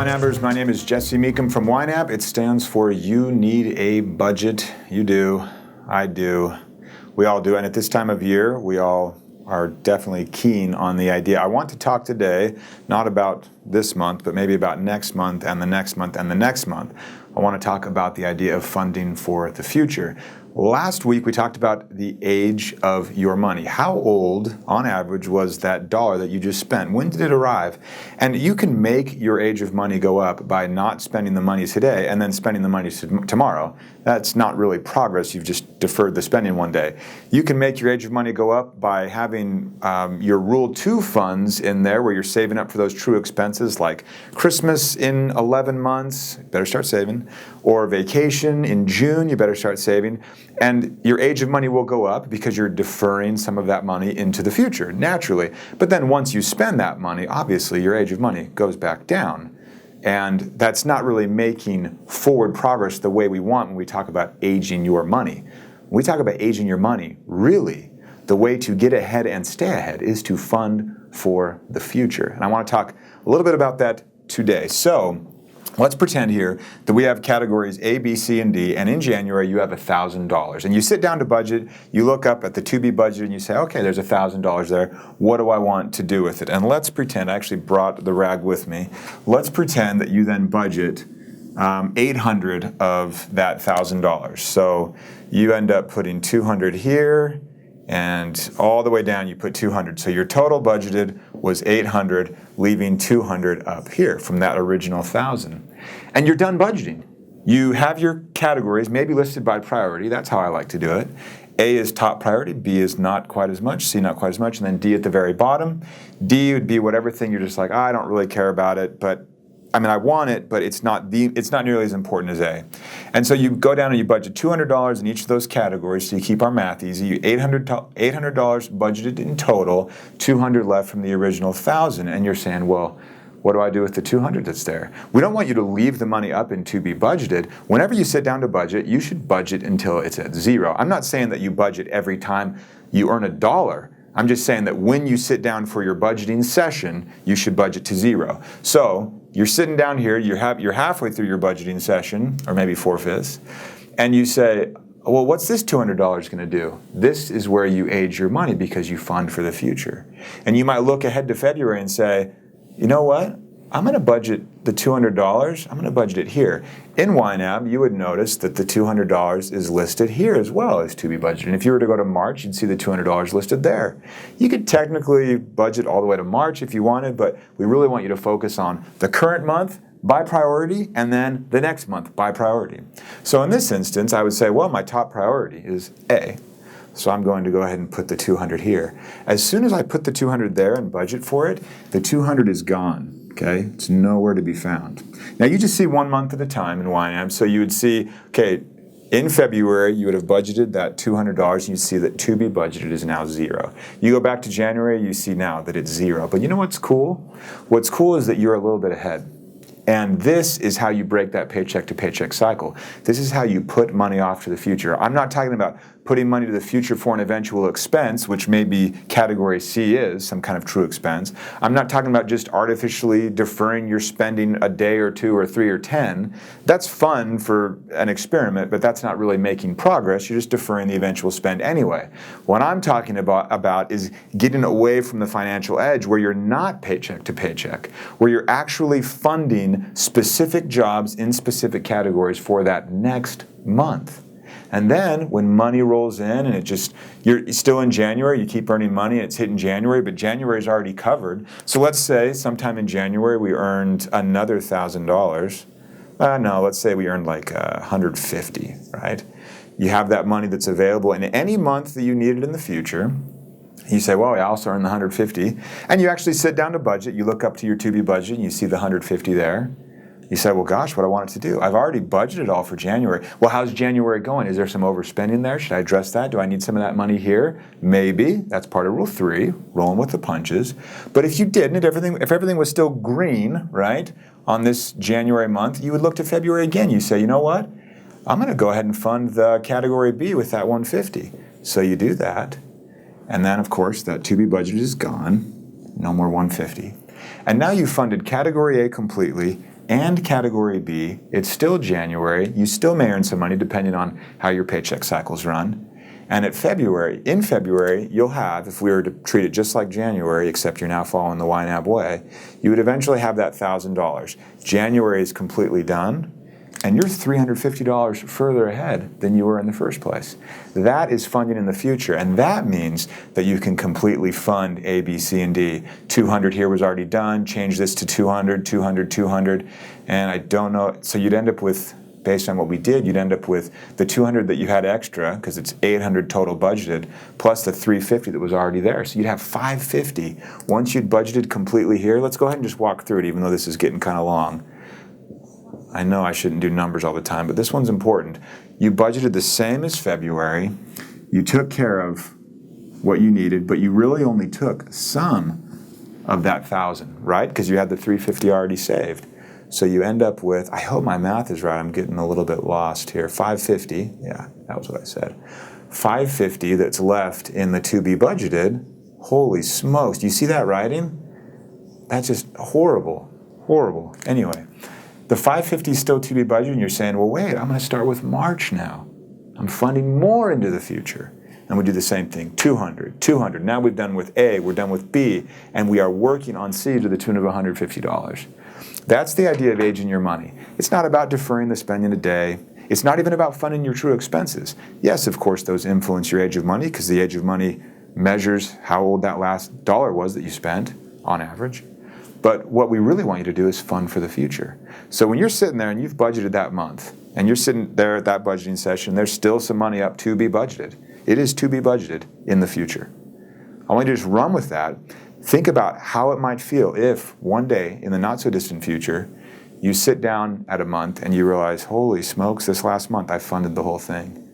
YNABers, my name is Jesse Meekum from YNAB. It stands for You Need a Budget. You do, I do, we all do. And at this time of year, we all are definitely keen on the idea. I want to talk today, not about this month, but maybe about next month and the next month and the next month. I want to talk about the idea of funding for the future. Last week, we talked about the age of your money. How old, on average, was that dollar that you just spent? When did it arrive? And you can make your age of money go up by not spending the money today and then spending the money tomorrow. That's not really progress. You've just deferred the spending one day. You can make your age of money go up by having your Rule 2 funds in there where you're saving up for those true expenses like Christmas in 11 months, better start saving, or vacation in June, you better start saving. And your age of money will go up because you're deferring some of that money into the future, naturally. But then once you spend that money, obviously your age of money goes back down. And that's not really making forward progress the way we want when we talk about aging your money. When we talk about aging your money, really, the way to get ahead and stay ahead is to fund for the future. And I want to talk a little bit about that today. So let's pretend here that we have categories A, B, C, and D, and in January you have $1,000. And you sit down to budget, you look up at the to-be budget, and you say, okay, there's $1,000 there. What do I want to do with it? And let's pretend, I actually brought the rag with me. Let's pretend that you then budget $800 of that $1,000. So you end up putting $200 here, and all the way down you put $200. So your total budgeted was $800, leaving $200 up here from that original $1,000. And you're done budgeting. You have your categories, maybe listed by priority. That's how I like to do it. A is top priority, B is not quite as much, C not quite as much, and then D at the very bottom. D would be whatever thing you're just like, I don't really care about it, but I mean, I want it, but it's not nearly as important as A. And so you go down and you budget $200 in each of those categories, so you keep our math easy. $800 budgeted in total, $200 left from the original $1,000. And you're saying, well, what do I do with the $200 that's there? We don't want you to leave the money up in to be budgeted. Whenever you sit down to budget, you should budget until it's at zero. I'm not saying that you budget every time you earn $1. I'm just saying that when you sit down for your budgeting session, you should budget to zero. So you're sitting down here, you're halfway through your budgeting session, or maybe 4/5, and you say, well, what's this $200 going to do? This is where you age your money because you fund for the future. And you might look ahead to February and say, you know what? I'm going to budget the $200, I'm going to budget it here. In YNAB, you would notice that the $200 is listed here as well as to be budgeted. And if you were to go to March, you'd see the $200 listed there. You could technically budget all the way to March if you wanted, but we really want you to focus on the current month by priority and then the next month by priority. So in this instance, I would say, well, my top priority is A. So I'm going to go ahead and put the $200 here. As soon as I put the $200 there and budget for it, the $200 is gone. Okay, it's nowhere to be found. Now you just see 1 month at a time in YNAB. So you would see, okay, in February you would have budgeted that $200 and you see that to be budgeted is now zero. You go back to January, you see now that it's zero. But you know what's cool? What's cool is that you're a little bit ahead. And this is how you break that paycheck to paycheck cycle. This is how you put money off to the future. I'm not talking about putting money to the future for an eventual expense, which maybe category C is, some kind of true expense. I'm not talking about just artificially deferring your spending a day or 2 or 3 or 10. That's fun for an experiment, but that's not really making progress. You're just deferring the eventual spend anyway. What I'm talking about is getting away from the financial edge where you're not paycheck to paycheck, where you're actually funding specific jobs in specific categories for that next month. And then when money rolls in and you're still in January, you keep earning money, it's hitting January, but January is already covered. So let's say sometime in January we earned another $1,000. No, let's say we earned like $150, right? You have that money that's available in any month that you need it in the future. You say, well, I also earned the $150. And you actually sit down to budget, you look up to your to-be budget and you see the $150 there. You say, well, gosh, what I wanted to do. I've already budgeted all for January. Well, how's January going? Is there some overspending there? Should I address that? Do I need some of that money here? Maybe. That's part of Rule 3, rolling with the punches. But if you didn't, if everything was still green, right, on this January month, you would look to February again. You say, you know what? I'm going to go ahead and fund the category B with that $150. So you do that. And then, of course, that to-be budget is gone. No more $150. And now you've funded category A completely and Category B, it's still January. You still may earn some money depending on how your paycheck cycles run. And in February, you'll have, if we were to treat it just like January, except you're now following the YNAB way, you would eventually have that $1,000. January is completely done, and you're $350 further ahead than you were in the first place. That is funding in the future, and that means that you can completely fund A, B, C, and D. 200 here was already done, change this to 200, 200, 200, and I don't know, so you'd end up with, based on what we did, you'd end up with the 200 that you had extra, because it's 800 total budgeted, plus the 350 that was already there. So you'd have 550. Once you'd budgeted completely here, let's go ahead and just walk through it, even though this is getting kind of long. I know I shouldn't do numbers all the time, but this one's important. You budgeted the same as February. You took care of what you needed, but you really only took some of that 1,000, right? Because you had the 350 already saved. So you end up with, I hope my math is right, I'm getting a little bit lost here, 550, yeah, that was what I said. 550 that's left in the to be budgeted, holy smokes, do you see that writing? That's just horrible, horrible. Anyway, the 550 is still to be budgeted, and you're saying, well, wait, I'm gonna start with March now. I'm funding more into the future. And we do the same thing, 200, 200. Now we've done with A, we're done with B, and we are working on C to the tune of $150. That's the idea of aging your money. It's not about deferring the spending a day. It's not even about funding your true expenses. Yes, of course, those influence your age of money, because the age of money measures how old that last dollar was that you spent, on average. But what we really want you to do is fund for the future. So when you're sitting there and you've budgeted that month, and you're sitting there at that budgeting session, there's still some money up to be budgeted. It is to be budgeted in the future. I want you to just run with that. Think about how it might feel if one day in the not so distant future, you sit down at a month and you realize, holy smokes, this last month I funded the whole thing.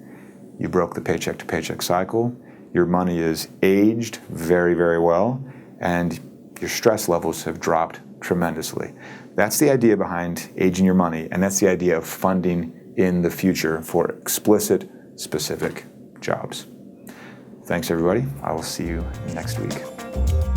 You broke the paycheck to paycheck cycle. Your money is aged very, very well, and your stress levels have dropped tremendously. That's the idea behind aging your money, and that's the idea of funding in the future for explicit, specific jobs. Thanks, everybody. I will see you next week.